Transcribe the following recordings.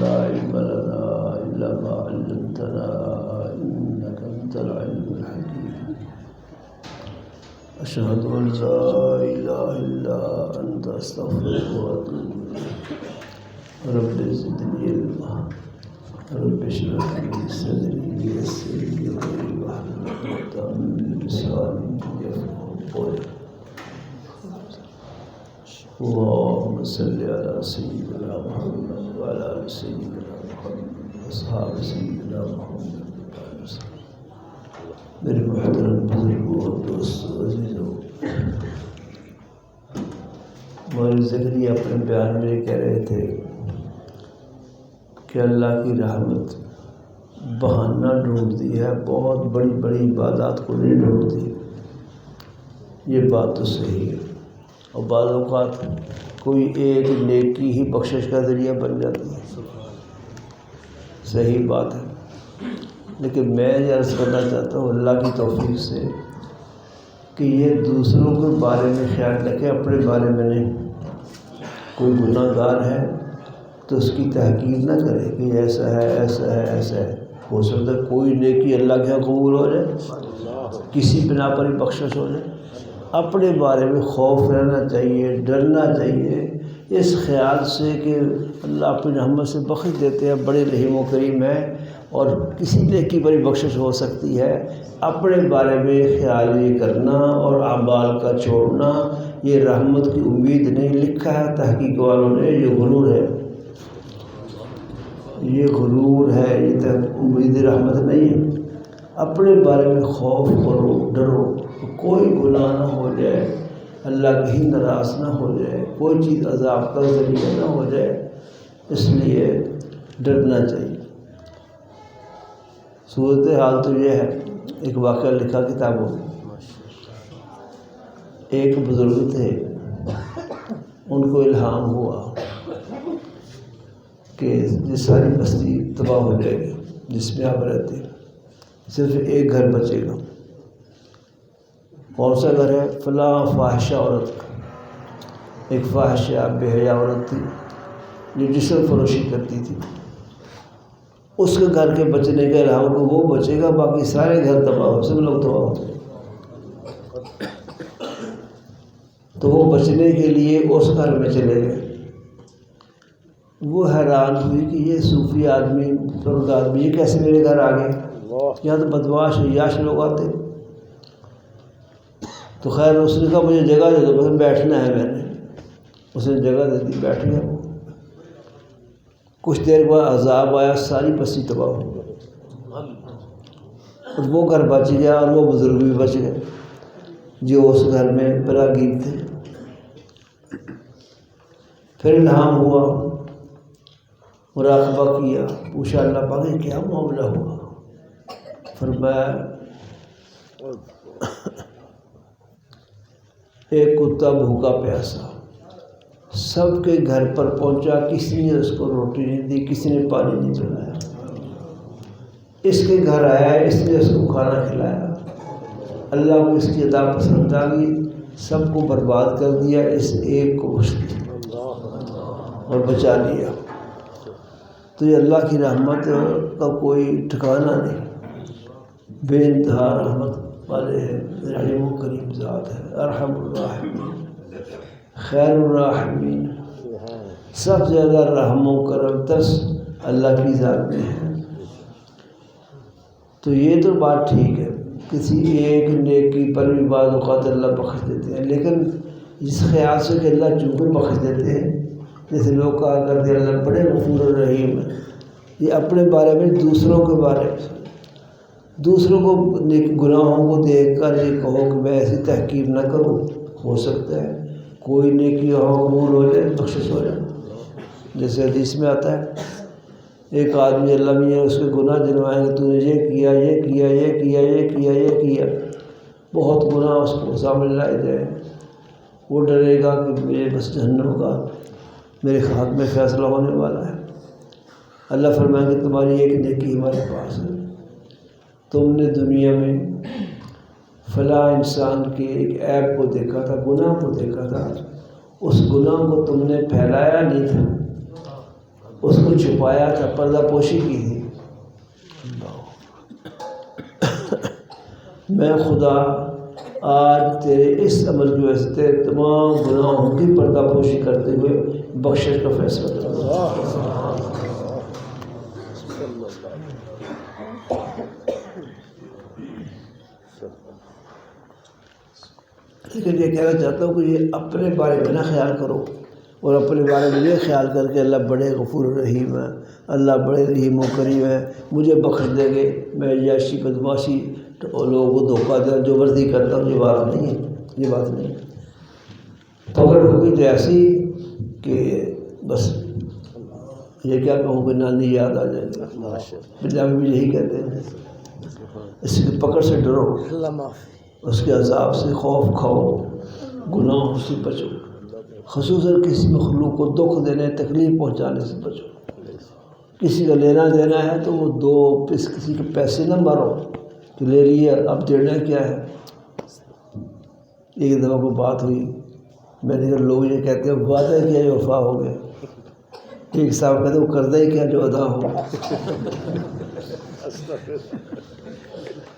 لا علم لنا إلا ما علمتنا إنك أنت العليم الحكيم أشهد أن لا إله إلا أنت أستغفرك وأتوب إليك رب زدني علما رب اشرح لي صدري ويسر لي أمري واحلل عقدة من لساني يفقهوا قولي اللهم صل على سيدنا محمد وعلى آل سيدنا محمد وأصحاب سيدنا محمد میرے محترم بزرگوں اور دوستوں عزیزوں، مولانا زکریا اپنے بیان میں کہہ رہے تھے کہ اللہ کی رحمت بہانہ ڈھونڈتی ہے، بہت بڑی بڑی عبادات کو نہیں ڈھونڈتی۔ یہ بات تو صحیح ہے، اور بعض اوقات کوئی ایک نیکی ہی بخشش کا ذریعہ بن جاتی ہے، صحیح بات ہے۔ لیکن میں یہ عرض کرنا چاہتا ہوں اللہ کی توفیق سے کہ یہ دوسروں کے بارے میں خیال رکھے، اپنے بارے میں نہیں۔ کوئی گناہ گار ہے تو اس کی تحقیر نہ کرے کہ ایسا ہے ایسا ہے ایسا ہے۔ ہو سکتا ہے کوئی نیکی اللہ کے یہاں قبول ہو جائے، کسی بنا پر ہی بخشش ہو جائے۔ اپنے بارے میں خوف رہنا چاہیے، ڈرنا چاہیے اس خیال سے کہ اللہ اپنی رحمت سے بخش دیتے ہیں، بڑے رحیم و کریم ہے اور کسی نیکی پر ہی بخشش ہو سکتی ہے۔ اپنے بارے میں خیال یہ کرنا اور اعمال کا چھوڑنا یہ رحمت کی امید نہیں۔ لکھا ہے تحقیق والوں نے یہ غرور ہے، یہ غرور ہے، یہ امید رحمت نہیں ہے۔ اپنے بارے میں خوف کرو، ڈرو، کوئی گناہ نہ ہو جائے، اللہ کہیں ناراض نہ ہو جائے، کوئی چیز عذاب کا ذریعہ نہ ہو جائے، اس لیے ڈرنا چاہیے۔ صورتحال تو یہ ہے، ایک واقعہ لکھا کتابوں میں، ایک بزرگ تھے، ان کو الہام ہوا کہ یہ ساری بستی تباہ ہو جائے گی جس میں آپ رہتے ہیں، صرف ایک گھر بچے گا۔ کون سا گھر ہے؟ فلاں فاحشہ عورت کا۔ ایک فاحشہ بے حیا عورت تھی جو جسم فروشی کرتی تھی، اس کے گھر کے بچنے کے علاوہ تو وہ بچے گا، باقی سارے گھر تباہ ہو، سب لوگ تباہ ہو۔ تو وہ بچنے کے لیے اس گھر میں چلے گئے۔ وہ حیران ہوئی کہ یہ صوفی آدمی، بزرگ آدمی، یہ کیسے میرے گھر آ گئے؟ یہاں تو بدمعاش عیاش لوگ آتے۔ تو خیر اس نے کہا مجھے جگہ دے دو، بس بیٹھنا ہے میں نے۔ اس نے جگہ دے دی، بیٹھ گیا۔ کچھ دیر بعد عذاب آیا، ساری بستی تباہ ہو گئی، اور وہ گھر بچ گیا اور وہ بزرگ بھی بچ گئے جو اس گھر میں براگیر تھے۔ پھر الہام ہوا، مراقبہ کیا، پوچھا اللہ پاک یہ کیا معاملہ ہوا؟ فرمایا ایک کتا بھوکا پیاسا سب کے گھر پر پہنچا، کسی نے اس کو روٹی نہیں دی، کسی نے پانی نہیں پلایا۔ اس کے گھر آیا، اس نے اس کو کھانا کھلایا۔ اللہ کو اس کی ادا پسند آ گئی، سب کو برباد کر دیا، اس ایک کو بخش دیا اور بچا لیا۔ تو یہ اللہ کی رحمت کا کوئی ٹھکانہ نہیں، بے انتہا رحمت والے ہیں، رحیم و کریم ذات ہے، ارحم الراحمین، خیر الراحمین، سب سے زیادہ رحم و کرم ترس اللہ کی ذات میں ہے۔ تو یہ تو بات ٹھیک ہے، کسی ایک نیکی پر بھی بعض اوقات اللہ بخش دیتے ہیں، لیکن اس خیال سے کہ اللہ چونکہ بخش دیتے ہیں، جیسے لوگ کہا کرتے ہیں اللہ بڑے غفور الرحیم ہیں، یہ اپنے بارے میں، دوسروں کے بارے میں، دوسروں کو گناہوں کو دیکھ کر یہ کہو کہ میں ایسی تحقیر نہ کروں۔ ہو سکتا ہے کوئی نیکی قبول ہو جائے، بخشش ہو جائے، جیسے حدیث میں آتا ہے ایک آدمی اللہ میاں اس کے گناہ جنوائیں گے، تو نے یہ کیا، یہ کیا، یہ کیا، یہ کیا، یہ کیا، بہت گناہ اس کو سامنے لائے جائے، وہ ڈرے گا کہ مجھے بس جہنم کا میرے ہاتھ میں فیصلہ ہونے والا ہے۔ اللہ فرمائیں گے تمہاری ایک نیکی ہمارے پاس ہے، تم نے دنیا میں فلاں انسان کے ایک عیب کو دیکھا تھا، گناہ کو دیکھا تھا، اس گناہ کو تم نے پھیلایا نہیں تھا، اس کو چھپایا تھا، پردہ پوشی کی تھی. میں خدا آج تیرے اس عمل کی وجہ سے تیرے تمام گناہوں کی پردہ پوشی کرتے ہوئے بخشش کا فیصلہ کرتا ہوں. لیکن یہ کہنا چاہتا ہوں کہ یہ اپنے بارے میں نہ خیال کرو، اور اپنے بارے میں یہ خیال کر کے اللہ بڑے غفور رحیم ہے، اللہ بڑے رحیم و کریم ہے، مجھے بخش دیں گے، میں عیاشی بدماشی لوگوں کو دھوکہ دیا جو مرضی کرتا ہوں. یہ بات نہیں ہے، یہ بات نہیں. پکڑ ہوگی تو ایسی کہ بس یہ کیا کہوں کہ نانی یاد آ جائے گی. پنجابی بھی یہی کہتے ہیں، اس کی پکڑ سے ڈرو، اس کے عذاب سے خوف کھاؤ، گناہوں سے بچو، خصوصاً کسی مخلوق کو دکھ دینے تکلیف پہنچانے سے بچو. کسی کا لینا دینا ہے تو وہ دو کسی کے پیسے نہ مارو کہ لے لیے اب دینا کیا ہے. ایک دفعہ کو بات ہوئی، میں نے کہا لوگ یہ کہتے ہیں وعدہ کیا جو وفا ہو گیا. ایک صاحب کہتے وہ کردہ ہی کیا جو ادا ہو.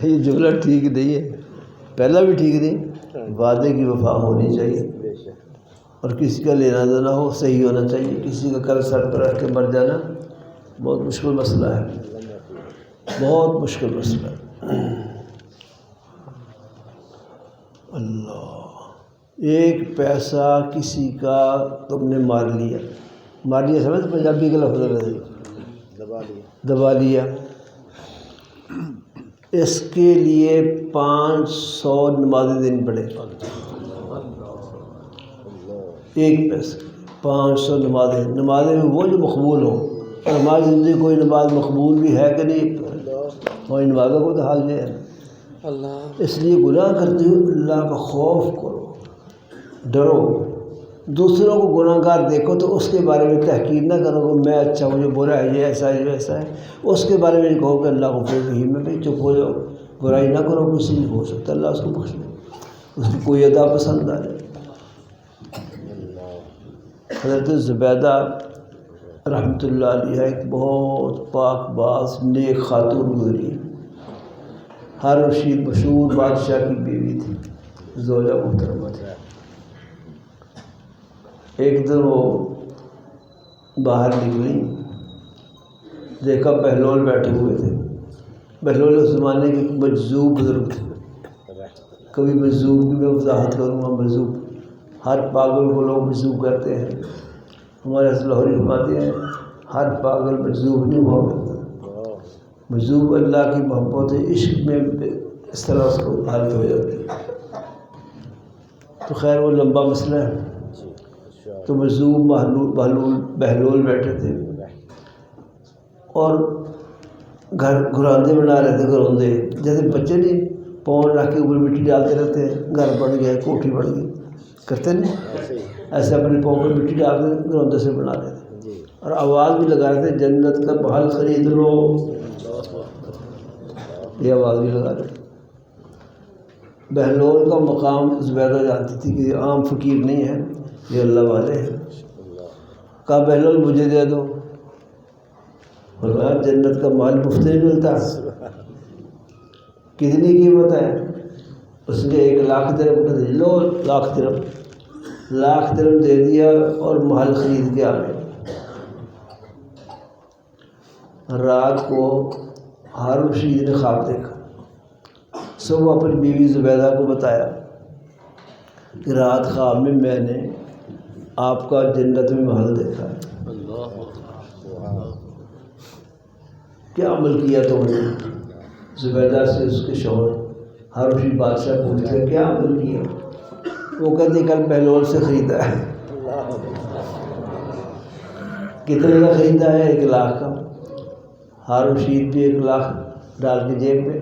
یہ جملہ ٹھیک نہیں ہے، پہلا بھی ٹھیک نہیں. وعدے کی وفا ہونی چاہیے، اور کسی کا لینا دینا ہو صحیح ہونا چاہیے. کسی کا قرض سر پر رکھ کے مر جانا بہت مشکل مسئلہ ہے، بہت مشکل مسئلہ ہے. اللہ، ایک پیسہ کسی کا تم نے مار لیا سمجھ پنجابی کا لفظ ہے، دبا لیا. اس کے لیے 500 نمازیں دینی پڑے. ایک پیسہ 500 نمازیں میں وہ جو مقبول ہو. اور ہماری زندگی کوئی نماز مقبول بھی ہے کہ نہیں؟ ہماری نمازوں کو تو حال یہ ہے. اس لیے گناہ کرتے ہوئے اللہ کا خوف کرو، ڈرو. دوسروں کو گناہ گار دیکھو تو اس کے بارے میں تحقیر نہ کرو کہ میں اچھا ہوں، یہ برا ہے، یہ ایسا ہے، یہ ایسا ہے. اس کے بارے میں کہو کہ اللہ غفور رحیم ہے، بھائی چپ ہو جاؤ، برائی نہ کرو. کسی نہیں ہو سکتا اللہ اس کو بخش دے، اس کی کوئی ادا پسند آ جائے. حضرت زبیدہ رحمۃ اللہ علیہ ایک بہت پاک باز نیک خاتون گزری. ہارون رشید مشہور بادشاہ کی بیوی تھی، زوجہ محترمہ تھی. ایک دن وہ باہر نکلی، دیکھا بہلول بیٹھے ہوئے تھے. بہلول اس زمانے کے مجذوب بزرگ تھے. کبھی مجذوب کی میں وضاحت کروں گا. مجذوب ہر پاگل کو لوگ مجذوب کرتے ہیں. ہمارے حضرت لاہوری فرماتے ہیں ہر پاگل مجذوب نہیں ہوا کرتا. مجذوب اللہ کی محبت عشق میں اس طرح اس کو حالت ہو جاتی ہے. تو خیر وہ لمبا مسئلہ ہے. تو مجذوب بہلول بیٹھے تھے اور گھراندے بنا رہے تھے. گھروندے جیسے بچے نہیں پاؤں رکھ کے اوپر مٹی ڈالتے رہتے ہیں، گھر بن گیا، کوٹھی بن گئی، کرتے نہیں ایسے اپنے پاؤں پر مٹی ڈال کے گھروندے سے بنا رہے تھے. اور آواز بھی لگا رہے تھے جنت کا محل خرید لو، یہ آواز بھی لگا رہے تھے. بہلول کا مقام زبیدہ جانتی تھی کہ یہ عام فقیر نہیں ہے، یہ اللہ والے ہیں. کہا بہلول مجھے دے دو. فرمایا جنت کا مال مفت نہیں ملتا. کتنی قیمت ہے؟ اس نے 1,00,000 درہم کا دے لو. لاکھ درہم دے دیا اور محل خرید کے آ گئے. رات کو ہارون رشید نے خواب دیکھا. صبح اپنی بیوی زبیدہ کو بتایا کہ رات خواب میں نے آپ کا جنت میں محل دیکھا ہے. کیا عمل کیا تم نے؟ زبیدہ سے اس کے شوہر ہارون رشید بادشاہ پوچھتے کیا عمل کیا؟ وہ کہتے کل بہلول سے خریدا ہے. کتنے کا خریدا ہے؟ 1,00,000 کا. ہارون رشید بھی 1,00,000 ڈال کے جیب میں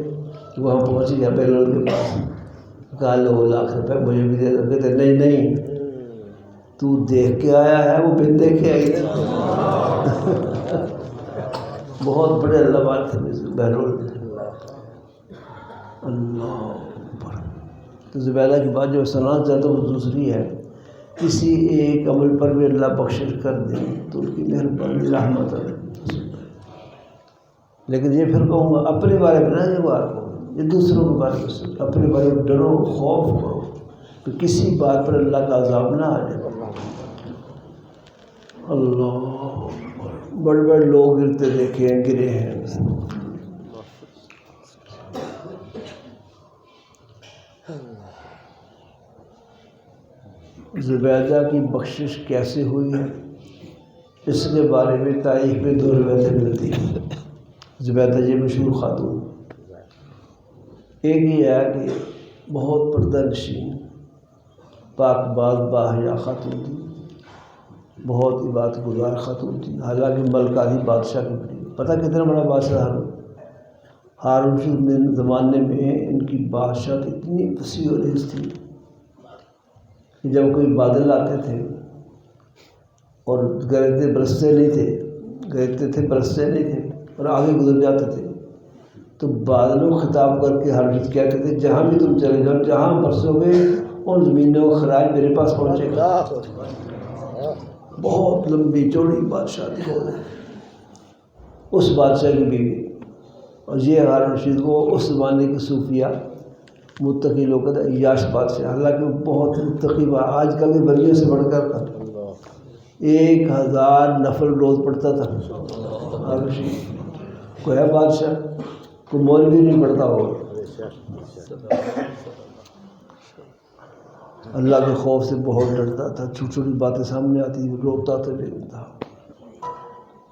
وہاں پہنچ گیا بہلول کے پاس. کہا لو 1,00,000 روپے مجھے بھی دے دو. کہتے نہیں تو دیکھ کے آیا ہے، وہ بن دیکھ کے آئی ہے. بہت بڑے اللہ والے تھے بہلول. اللہ. تو زبیدہ کی بات جو سنانا چاہتا ہوں وہ دوسری ہے کسی ایک عمل پر بھی اللہ بخشش کر دیں تو اس کی مہربانی رحمت ہے. لیکن یہ پھر کہوں گا اپنے بارے میں نہ یہ بات ہو، یہ دوسروں کے بارے میں اپنے بارے میں ڈرو، خوف کرو کہ کسی بات پر اللہ کا عذاب نہ آ جائے. اللہ بڑے بڑے لوگ گرتے دیکھے ہیں، گرے ہیں. زبیدہ کی بخشش کیسے ہوئی ہے اس کے بارے میں تاریخ میں 2 روایتیں ملتی ہیں. زبیدہ یہ مشہور خاتون، ایک یہ ہے کہ بہت پردہ نشین پاک باز باحیا خاتون تھی، بہت عبادت گزار خاتون تھی. حالانکہ ملکہ تھی بادشاہ کی بڑی، پتہ کتنا بڑا بادشاہ ہارون رشید زمانے میں ان کی بادشاہ اتنی وسیع و ریز تھی کہ جب کوئی بادل آتے تھے اور گرجتے برستے نہیں تھے، گرجتے تھے برستے نہیں تھے اور آگے گزر جاتے تھے تو بادلوں کو خطاب کر کے ہارون رشید کہتے تھے جہاں بھی تم چلے جاؤ، جہاں برسو گے ان زمینوں کا خراج میرے پاس پہنچے گا. بہت لمبی چوڑی بادشاہ تھی اس بادشاہ کی بیوی. اور یہ ہارون رشید کو اس زمانے کے صوفیہ متقی لوگ کہتے ہیں عیاش بادشاہ، حالانکہ وہ بہت متقی با آج کل کے ولیوں سے بڑھ کر تھا. 1000 نفل روز پڑھتا تھا ہارون رشید. کوئی ہے بادشاہ، کوئی مولوی نہیں پڑھتا ہوگا. اللہ کے خوف سے بہت ڈرتا تھا، چھوٹی چھوٹی باتیں سامنے آتی تھی روتا تھا تھا.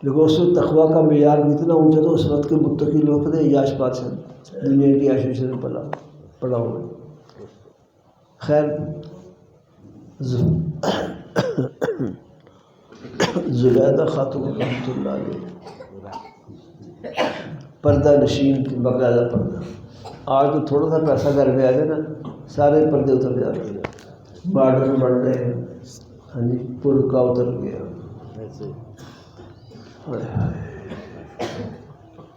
لیکن اس وقت تقویٰ کا معیار بھی اتنا اونچا تھا، اس وقت کے متقی لوگ تھے عیاش بادشاہ دنیا کی عیش سے پڑا ہوا. خیر زبیدہ خاتون رحمۃ اللہ علیہ پردہ نشین کی، باقاعدہ پردہ. آج تو تھوڑا سا پیسہ گھر میں آ جائے نا سارے پردے اتر جاتے ہیں، بارڈر بڑھ رہے ہیں. ہاں جی پرکا اتر گیا.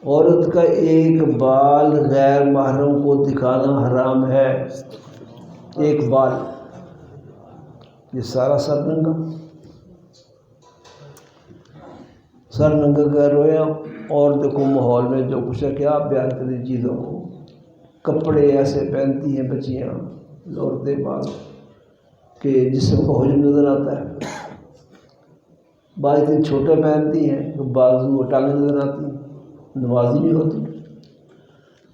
عورت کا ایک بال غیر محرم کو دکھانا حرام ہے. ایک بال، یہ سارا سر ننگا، سر ننگا کر رہے ہیں. اور دیکھو ماحول میں جو کچھ ہے کیا آپ بیان کریں چیزوں کو. کپڑے ایسے پہنتی ہیں بچیاں عورتیں بعض کہ جسم کو حجم نظر آتا ہے، بعض اتنے چھوٹے پہنتی ہیں کہ بازو ٹانگیں نظر آتی ہیں. نماز ہی نہیں ہوتی.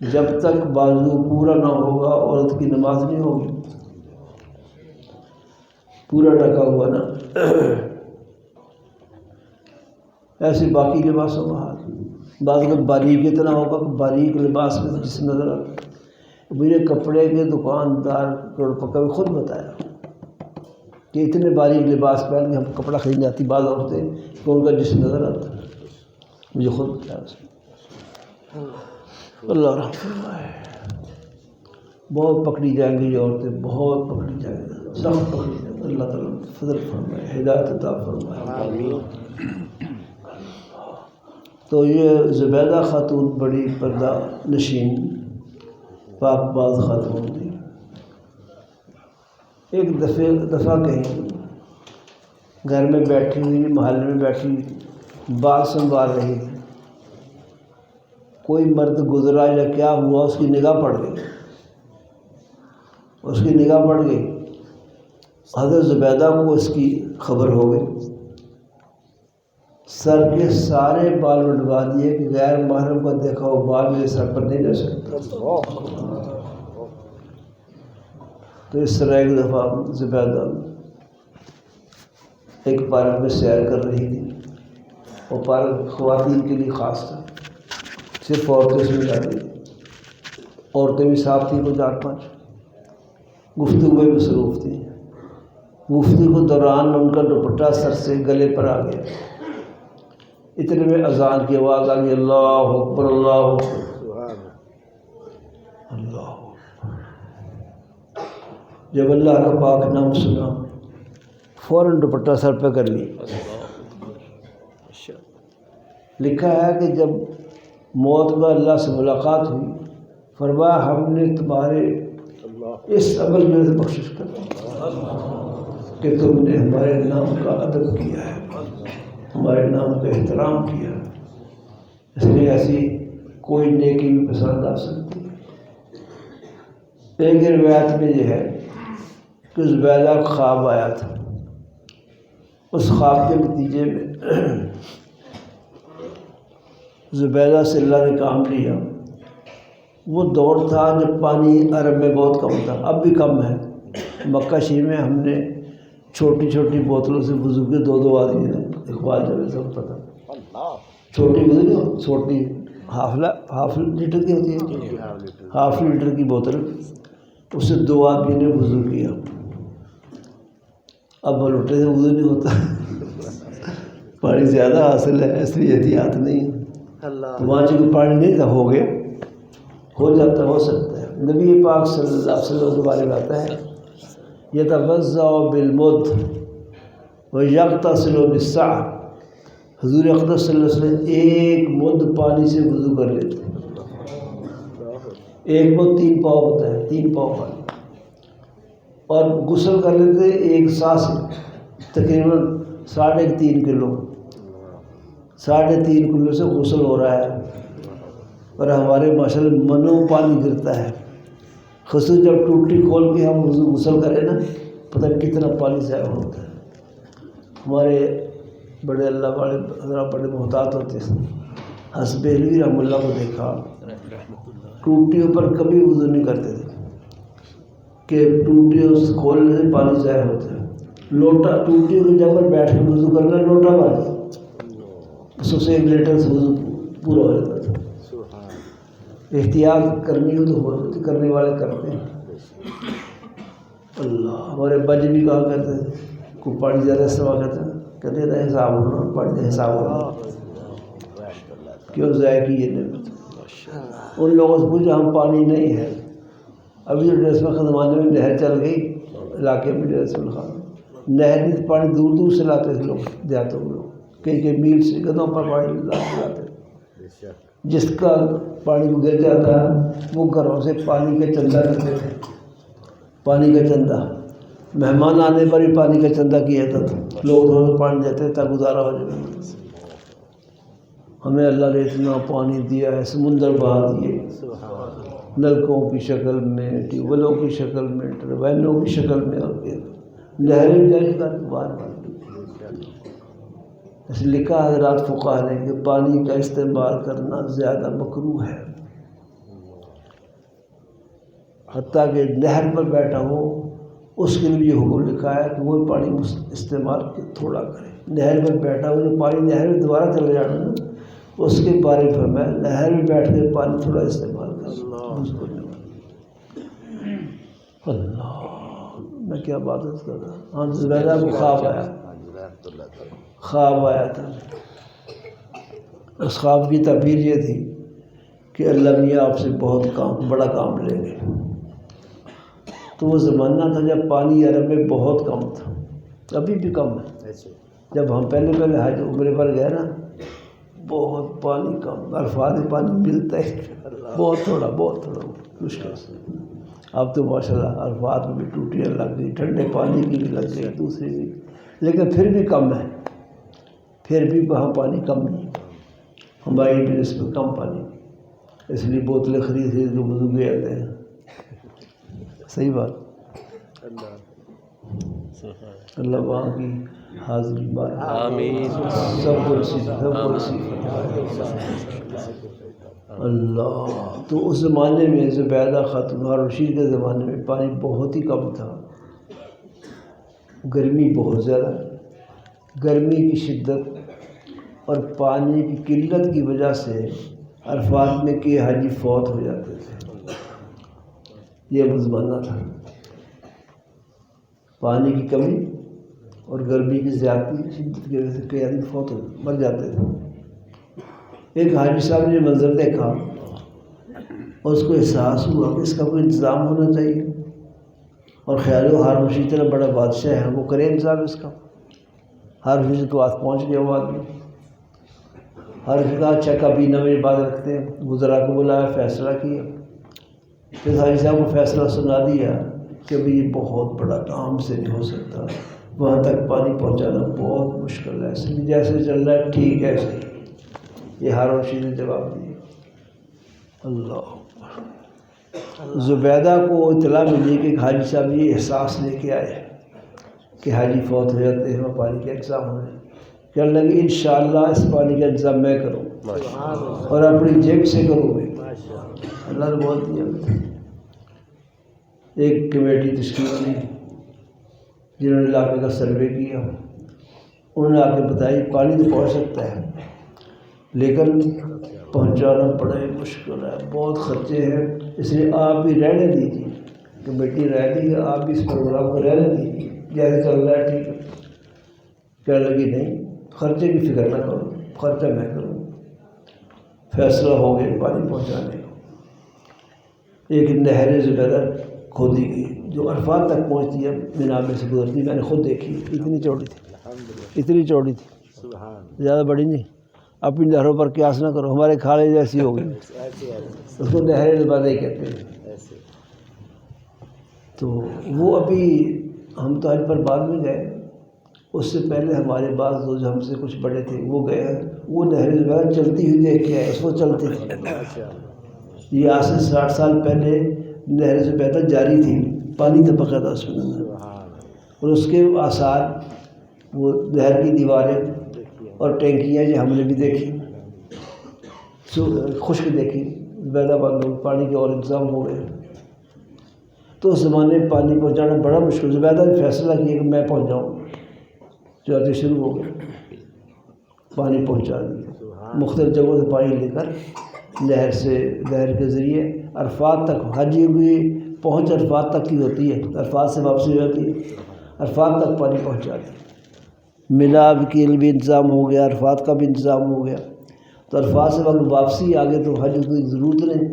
جب تک بازو پورا نہ ہوگا عورت کی نماز نہیں ہوگی. پورا ڈھکا ہوا نا. ایسے باقی لباسوں کا حال، بعض اگر باریک اتنا ہوگا کہ باریک لباس میں جسم نظر آتا ہے. مجھے کپڑے کے دکاندار پکا بھی خود بتایا کہ اتنے باریک لباس پہن کے ہم کپڑا خرید جاتی بعض عورتیں کہ ان کا جسم نظر آتا ہے. مجھے خود بتایا اس نے. اللہ رحم فرمائے. بہت پکڑی جائیں گی یہ عورتیں، بہت پکڑی جائیں گی، سخت پکڑی جائیں گی. اللہ تعالیٰ فضل فرمائے، ہدایت عطا فرمائے. تو یہ زبیدہ خاتون بڑی پردہ نشین پاک باز خاتون تھی. ایک دفعہ کہیں گھر میں بیٹھی ہوئی، محلے میں بیٹھی ہوئی، بال سنبھال رہی تھی. کوئی مرد گزرا یا کیا ہوا، اس کی نگاہ پڑ گئی. اس کی نگاہ پڑ گئی. حضرت زبیدہ کو اس کی خبر ہو گئی. سر کے سارے بال اڑوا دیے کہ غیر محرم کا دیکھا ہوا بال میرے سر پر نہیں رہ سکتا. تو اس طرح ایک دفعہ زبیدہ ایک پارک میں سیر کر رہی تھی. وہ پارک خواتین کے لیے خاص تھا، صرف عورتیں سے جاتی تھیں. عورتیں بھی صاف تھیں، کوئی 4-5 گفتگو میں مصروف تھیں. گفتگو کے دوران ان کا دوپٹہ سر سے گلے پر آ گیا. اتنے میں اذان کی آواز آ گئی، اللہ اکبر اللہ اکبر اللہ اکبر. جب اللہ کا پاک نام سنا فوراً دوپٹہ سر پہ کر لی. لکھا ہے کہ جب موت میں اللہ سے ملاقات ہوئی فرمایا ہم نے تمہارے اس عمل میں بخشش کر دی. کہ تم نے ہمارے نام کا ادب کیا ہے، ہمارے نام کا احترام کیا، اس لیے ایسی کوئی نیکی بھی پسند آ سکتی ہے۔ ایک روایت میں یہ ہے کہ زبیدہ کو خواب آیا تھا، اس خواب کے نتیجے میں زبیدہ سے اللہ نے کام لیا۔ وہ دور تھا جب پانی عرب میں بہت کم تھا، اب بھی کم ہے۔ مکہ شریف میں ہم نے چھوٹی چھوٹی بوتلوں سے وضو کے 2 آدمی نے، اقبال جب سب پتہ، چھوٹی وضو، چھوٹی ہاف لیٹر کی ہوتی ہے، ہاف لیٹر کی بوتل، اس سے 2 آدمی نے وضو کیا۔ اب لوٹے سے وضو نہیں ہوتا، پانی زیادہ حاصل ہے اس لیے احتیاط نہیں، تو وہاں جو پانی نہیں تھا ہو گیا، ہو جاتا، ہو سکتا ہے۔ نبی پاک صلی اللہ علیہ وسلم کے بارے میں آتا ہے یتوضأ بالمد ویغتسل بالساع، حضور اقدس صلی اللہ علیہ وسلم ایک مد پانی سے وضو کر لیتے ہیں۔ ایک مد 3 پاؤ ہوتا ہے، 3 پاؤ پانی، اور غسل کر لیتے ہیں ایک سا سے، تقریباً 3.5 کلو، 3.5 کلو سے غسل ہو رہا ہے۔ اور ہمارے ماشاءاللہ منوں پانی گرتا ہے، خصوصاً جب ٹوٹی کھول کے ہم غسل کریں نا، پتہ نہیں کتنا پانی ضائع ہوتا ہے۔ ہمارے بڑے اللہ والے حضرات بڑے محتاط ہوتے ہیں۔ حسن بہلوی رحمہ اللہ کو دیکھا ٹوٹیوں پر کبھی وضو نہیں کرتے تھے کہ ٹوٹیوں سے کھولنے سے پانی ضائع ہوتا ہے۔ لوٹا ٹوٹیوں کی جگہ پر بیٹھ کے وضو کرنا، لوٹا بھر اس سے 1 لیٹر سے وضو پورا ہو جاتا تھا۔ احتیاط کرنی ہو تو ہو جاتی، کرنے والے کرتے ہیں۔ اللہ، ہمارے بج بھی کہا کرتے تھے کوئی پانی زیادہ استعمال کرتا ہے، کہتے تھے حساب ہونا، پانی کا حساب ہونا، کیوں ضائع کی یہ نعمت۔ ان لوگوں سے پوچھا، ہم پانی نہیں ہے۔ ابھی جو ڈریس میں زمانے میں نہر چل گئی علاقے میں، ڈریس میں نہر میں پانی دور دور سے لاتے تھے لوگ، دیہاتوں میں لوگ کئی میل سے گدھوں پر پانی لاتے تھے۔ جس کا پانی گر جاتا ہے وہ گھروں سے پانی کا چندہ کرتے تھے، پانی کا چندہ، مہمان آنے پر بھی پانی کا چندہ کیا جاتا تھا، لوگ روز پانی دیتے تھا گزارا ہو جائے۔ ہمیں اللہ نے اتنا پانی دیا ہے، سمندر بہا دیے، نلکوں کی شکل میں، ٹیوب ویلوں کی شکل میں، ٹربائنوں کی شکل میں، اور نہریں جاری کر بار بار۔ اس لکھا حضرات فقہا نے کہ پانی کا استعمال کرنا زیادہ مکروہ ہے، حتیٰ کہ نہر پر بیٹھا ہو اس کے لیے بھی یہ حکم لکھا ہے کہ وہ پانی استعمال تھوڑا کرے۔ نہر پر بیٹھا ہو جو پانی نہر میں دوبارہ چلے جانا نا، اس کے بارے میں فرمایا نہر میں بیٹھ کے پانی تھوڑا استعمال کرنا۔ اللہ، میں کیا بات کر رہا ہوں۔ ہاں، زبیدہ کو خواب آیا تھا۔ اس خواب کی تعبیر یہ تھی کہ اللہ میاں آپ سے بہت بڑا کام لیں گے۔ تو وہ زمانہ تھا جب پانی عرب میں بہت کم تھا، ابھی بھی کم ہے۔ جب ہم پہلے حج عمرے پر گئے نا، بہت پانی کم، الفاظ پانی ملتا ہے بہت تھوڑا مشکل سے۔ اب تو ماشاءاللہ الفاظ میں بھی ٹوٹیاں لگ گئی، ٹھنڈے پانی کی بھی لگ گئی، دوسری بھی، لیکن پھر بھی کم ہے، پھر بھی وہاں پانی کم نہیں، ہماری بھی اس میں کم پانی، اس لیے بوتلیں خرید کے وضو کے آتے ہیں۔ صحیح بات۔ اللہ وہاں کی حاضری بار آمین، سب کو نصیب اللہ۔ تو اس زمانے میں زبیدہ خاتون ہارون رشید کے زمانے میں پانی بہت ہی کم تھا، گرمی بہت زیادہ، گرمی کی شدت اور پانی کی قلت کی وجہ سے عرفات میں کہ حاجی فوت ہو جاتے تھے۔ یہ وہ زمانہ تھا، پانی کی کمی اور گرمی کی زیادتی شدت کی وجہ سے کئی آدمی فوت ہو مر جاتے تھے۔ ایک حاجی صاحب نے منظر دیکھا اور اس کو احساس ہوا کہ اس کا کوئی انتظام ہونا چاہیے، اور خیال ہو ہارون رشید اتنا بڑا بادشاہ ہے، وہ کرے انتظام اس کا۔ ہارون رشید کے پاس پہنچ گیا وہ آدمی، ہارون رشید کہا اچھا کابینہ میں بات رکھتے ہیں، وزراء کو بلایا، فیصلہ کیا۔ پھر حاجی صاحب کو فیصلہ سنا دیا کہ ابھی یہ بہت بڑا کام سے نہیں ہو سکتا، وہاں تک پانی پہنچانا بہت مشکل ہے، اس لیے جیسے چل رہا ہے ٹھیک ہے صحیح۔ یہ ہارون رشید نے جواب دیا۔ اللہ زبیدہ کو اطلاع ملی کہ حاجی صاحب یہ احساس لے کے آئے کہ حاجی فوت ہو جاتے ہیں، وہاں پانی کا انتظام ہونے، کہنے لگے انشاءاللہ اس پانی کا انتظام میں کروں اور اپنی جیب سے کروں گے۔ اللہ نے بہت دیا۔ ایک کمیٹی تشکیل کی جنہوں نے علاقے کا سروے کیا، انہوں نے آ کے بتائی پانی تو پہنچ سکتا ہے لیکن پہنچانا بڑے مشکل ہے، بہت خرچے ہیں، اس لیے آپ بھی رہنے دیجیے، کمیٹی رہ دی، آپ بھی اس پروگرام کو رہنے دیجیے، جیسے چل رہا ہے ٹھیک ہے۔ کہنے لگی نہیں، خرچے کی فکر نہ کرو، خرچہ میں کروں۔ فیصلہ ہو گیا پانی پہنچانے کا۔ ایک نہر زبیدہ کھودی گئی جو عرفات تک پہنچتی ہے، مینا میں سے گزرتی، میں نے خود دیکھی، اتنی چوڑی تھی، اتنی چوڑی تھی، زیادہ بڑی نہیں۔ اپنی نہروں پر قیاس نہ کرو، ہمارے کھالے جیسی ہو گئی، اس کو نہر زبیدہ ہی کہتے ہیں۔ تو وہ ابھی ہم تو حج پر بعد میں گئے، اس سے پہلے ہمارے بعض لوگ جو ہم سے کچھ بڑے تھے وہ گئے ہیں، وہ نہر زبیدہ چلتی ہوئی دیکھ کے آئے، اس کو چلتے تھے۔ یہ آج سے 60 سال پہلے نہر زبیدہ جاری تھی، پانی دبکا تھا اس میں، اور اس کے آثار وہ نہر کی دیواریں اور ٹینکیاں جو ہم نے بھی دیکھی، خشک دیکھی، زبیدہ بند ہو، پانی کے اور انتظام ہو گئے۔ تو اس زمانے میں پانی پہنچانا بڑا مشکل، زبیدہ نے فیصلہ کیا کہ میں پہنچ جاؤں، چوتھے شروع ہو گئے، پانی پہنچا دیا، مختلف جگہوں سے پانی لے کر نہر کے ذریعے عرفات تک۔ حاجی بھی پہنچ عرفات تک کی ہوتی ہے، عرفات سے واپسی ہو جاتی ہے، عرفات تک پانی پہنچا دیا۔ ملاب کے لیے بھی انتظام ہو گیا، عرفات کا بھی انتظام ہو گیا، تو عرفات سے وقت واپسی آگے تو حج کی ضرورت نہیں،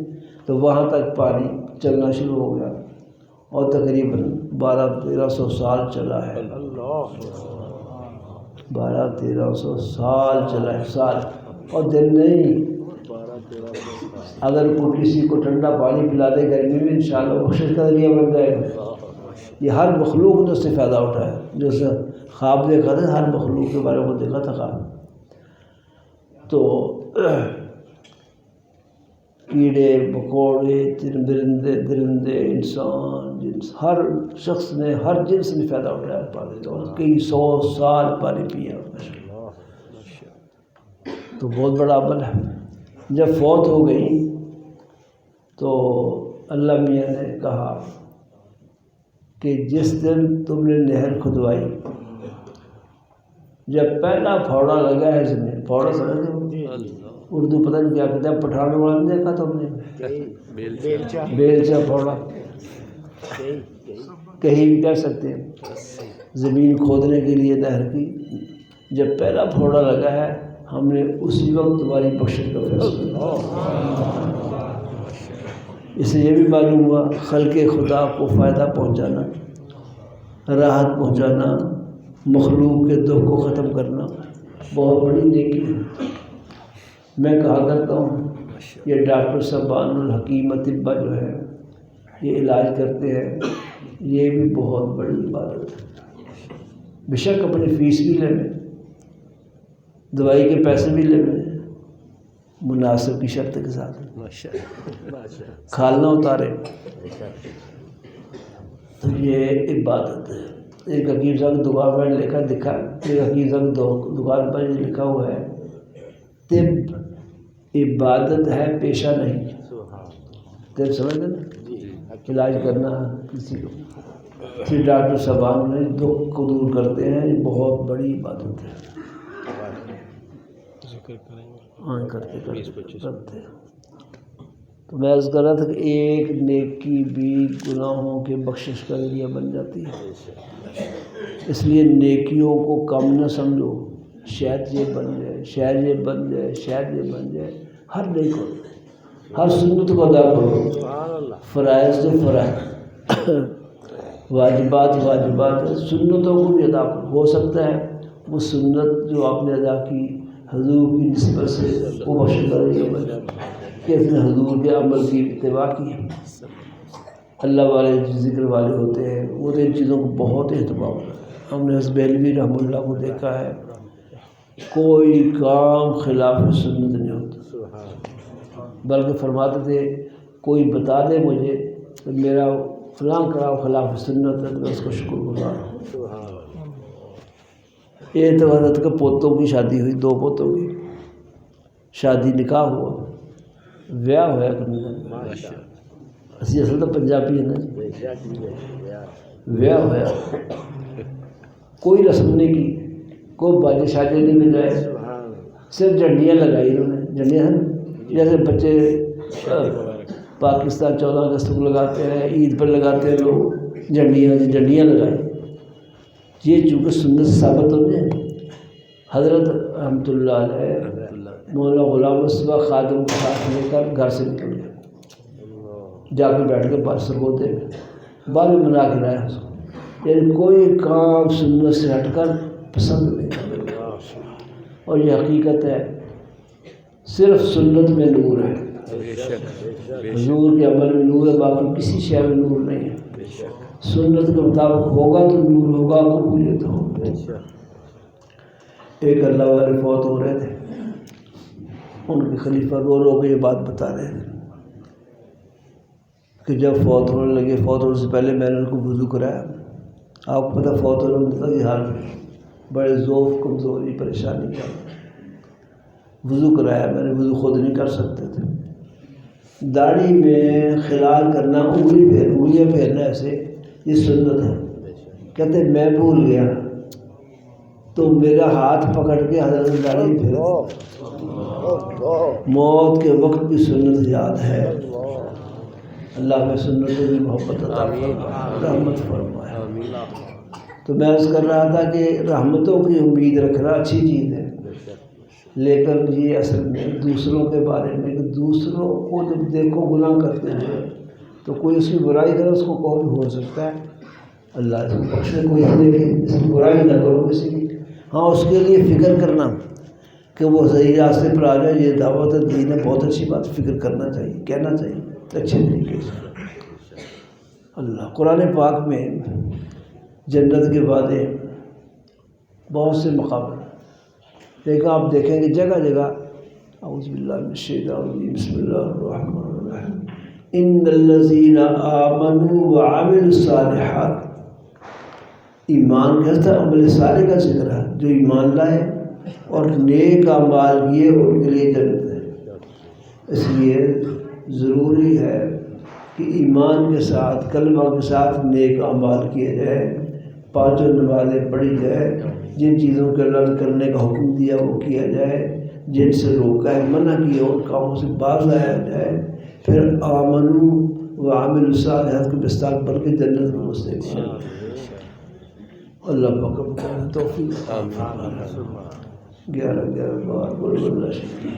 تو وہاں تک پانی چلنا شروع ہو گیا، اور تقریباً 1200-1300 سال چلا ہے، 1200-1300 سال چلا ہے، سال اور دن نہیں۔ اگر کوئی کسی کو ٹھنڈا پانی پلا دے گرمی میں، انشاءاللہ بخشش کا ذریعہ بن جائے گا۔ یہ ہر مخلوق نے اس سے فائدہ اٹھایا، جیسے خواب دیکھا تھا، ہر مخلوق کے بارے میں دیکھا تھا خواب۔ تو کیڑے مکوڑے، درندے، انسان، جنس، ہر شخص نے، ہر جنس نے فائدہ اٹھایا پانی کا، اور کئی 100 سال پانی پیا۔ تو بہت بڑا عمل ہے۔ جب فوت ہو گئی تو اللہ میاں نے کہا کہ جس دن تم نے نہر کھدوائی، جب پہلا پھوڑا لگا ہے زمین، پھوڑا سمجھتے ہو اردو پتہ نہیں کیا کہتے ہیں، پٹھانوں والا نہیں دیکھا تم نے، بیلچا پھوڑا کہیں بھی کہہ سکتے ہیں، زمین کھودنے کے لیے نہر کی جب پہلا پھوڑا لگا ہے، ہم نے اسی وقت تمہاری بخشش کا فیصلہ کیا۔ اس سے یہ بھی معلوم ہوا خلق خدا کو فائدہ پہنچانا، راحت پہنچانا، مخلوق کے دکھ کو ختم کرنا بہت بڑی نیکی ہے۔ میں کہا کرتا ہوں یہ ڈاکٹر صاحبان الحکیم اطباء جو ہے یہ علاج کرتے ہیں، یہ بھی بہت بڑی عبادت ہے۔ بے شک اپنی فیس بھی لے لیں، دوائی کے پیسے بھی لے لیں، مناسب کی شرط کے ساتھ، کھالنا اتارے، تو یہ عبادت ہے۔ ایک حکیم صاحب کی دکان پر دکھا، ایک حکیم صاحب کی دکان پر لکھا ہوا ہے، طب عبادت ہے، پیشہ نہیں۔ طب سمجھتے نا، علاج کرنا کسی کو، پھر ڈاکٹر صاحبان نے دکھ کو دور کرتے ہیں، یہ بہت بڑی عبادت ہے۔ کرتے تو میں عرض کر رہا تھا کہ ایک نیکی بھی گناہوں کے بخشش کا ذریعہ بن جاتی ہے، اس لیے نیکیوں کو کم نہ سمجھو، شاید یہ بن جائے، شاید یہ بن جائے، شاید یہ بن جائے، ہر نیک کرو، ہر سنت کو ادا کرو، فرائض تو فرائض، واجبات واجبات، سنتوں کو بھی ادا کرو۔ ہو سکتا ہے وہ سنت جو آپ نے ادا کی حضور کی نسبت سے وہ بخشش کا ذریعہ بن جائے کہ اس نے حضور کے عمل کی اتباع کی۔ اللہ والے ذکر والے ہوتے ہیں، وہ تو ان چیزوں کو بہت اہتمام کرتے ہیں۔ ہم نے حزبیلوی رحمہ اللہ کو دیکھا ہے، کوئی کام خلاف سنت نہیں ہوتا، بلکہ فرماتے تھے کوئی بتا دے مجھے کہ میرا فلاں کام خلاف سنت ہے تو میں اس کا شکر گزار ہوں۔ ایک حضرت کے پوتوں کی شادی ہوئی، 2 پوتوں کی شادی، نکاح ہوا، بیاہ ہوا کرنے، اسی اصل تو پنجابی ہے نا، بیاہ ہوا، کوئی رسم نہیں کی، کوئی باجے شاجے نہیں بجائے، صرف جھنڈیاں لگائی انہوں نے، جھنڈیاں ہیں جیسے بچے پاکستان 14 اگست کو لگاتے ہیں، عید پر لگاتے ہیں لوگ جھنڈیاں لگائی۔ یہ چونکہ سنت ثابت ہوتے ہیں، حضرت رحمۃ اللہ علیہ مولانا غلام مصطفیٰ خادم کو ساتھ لے کر گھر سے نکل گئے، جا کے بیٹھ کے پاس سرگوتے میں بعد میں منا کے آیا اس کو، یعنی کوئی کام سنت سے ہٹ کر پسند نہیں کرتا، اور یہ حقیقت ہے، صرف سنت میں نور ہے، حضور کے عمل میں نور ہے، باقی کسی شے میں نور نہیں ہے۔ سنت کے مطابق ہوگا تو نور ہوگا، قبولیت ہوگی۔ ایک اللہ والے فوت ہو رہے تھے، ان کے خلیفہ رو رو کے یہ بات بتا رہے تھے کہ جب فوت ہونے لگے، فوت ہونے سے پہلے میں نے ان کو وضو کرایا، آپ کو پتہ فوت ہونے میں تھا کہ حال بڑے ذوف، کمزوری، پریشانی کا وضو کرایا، میں نے وضو خود نہیں کر سکتے تھے، داڑھی میں خلال کرنا، انگلیاں پھیرنا ایسے، یہ سنت ہے۔ کہتے میں بھول گیا تو میرا ہاتھ پکڑ کے حضرت داڑھی پھیر دی، موت کے وقت بھی سنت یاد ہے۔ اللہ میں سنتوں کی محبت عطا فرمائے، رحمت فرمائے۔ تو میں عرض کر رہا تھا کہ رحمتوں کی امید رکھنا اچھی چیز ہے، لیکن یہ اصل میں دوسروں کے بارے میں کہ دوسروں کو جب دیکھو گناہ کرتے ہیں تو کوئی اس کی برائی کرے، اس کو کون ہو سکتا ہے؟ اللہ اس کو بخشے، کوئی دیکھے اس کی برائی نہ کرو کسی کی، ہاں اس کے لیے فکر کرنا کہ وہ صحیح راستے پر آ جائے، یہ دعوت دین ہے، بہت اچھی بات، فکر کرنا چاہیے، کہنا چاہیے اچھے طریقے سے۔ اللہ قرآن پاک میں جنت کے وعدے بہت سے مقام ہیں، لیکن آپ دیکھیں گے جگہ جگہ اعوذ باللہ من الشیطان الرجیم، بسم اللہ الرحمن الرحیم، ان الذین آمنوا وعملوا الصالحات، ایمان کہتا ہے، عمل صالح کا ذکر ہے، جو ایمان لائے اور نیک اعمال کیے ان کے لیے جنت ہے۔ اس لیے ضروری ہے کہ ایمان کے ساتھ، کلمہ کے ساتھ نیک اعمال کیے جائے، 5 نمازیں پڑھی جائے، جن چیزوں کے اللہ نے کرنے کا حکم دیا وہ کیا جائے، جن سے روکا ہے، منع کیا ان کاموں سے باز آیا جائے، پھر آمنو وعملوا الصالحات کے مستحق بن کے جنت میں مستحق۔ اللہ پاک توفیق 11 بار بول اللہ شکریہ۔